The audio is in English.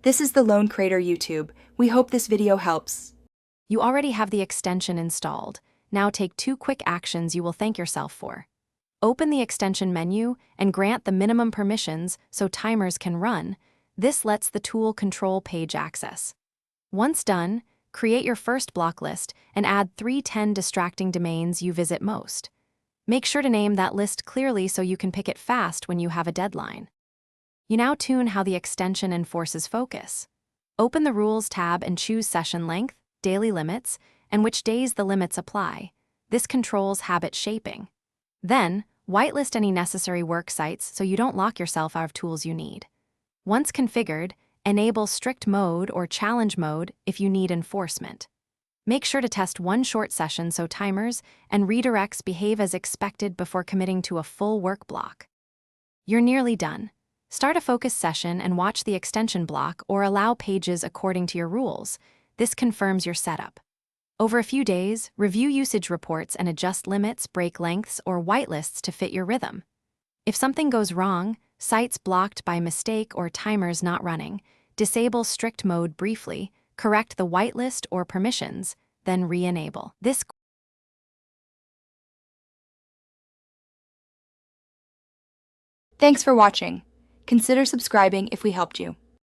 This is the Lone Crater YouTube. We hope this video helps. You already have the extension installed. Now take 2 quick actions you will thank yourself for. Open the extension menu and grant the minimum permissions so timers can run. This lets the tool control page access. Once done, create your first block list and add 310 distracting domains you visit most. Make sure to name that list clearly so you can pick it fast when you have a deadline. You now tune how the extension enforces focus. Open the Rules tab and choose session length, daily limits, and which days the limits apply. This controls habit shaping. Then, whitelist any necessary work sites so you don't lock yourself out of tools you need. Once configured, enable strict mode or challenge mode if you need enforcement. Make sure to test one short session so timers and redirects behave as expected before committing to a full work block. You're nearly done. Start a focus session and watch the extension block or allow pages according to your rules. This confirms your setup. Over a few days, review usage reports and adjust limits, break lengths, or whitelists to fit your rhythm. If something goes wrong, sites blocked by mistake or timers not running, disable strict mode briefly, correct the whitelist or permissions, then re-enable. Thanks for watching. Consider subscribing if we helped you.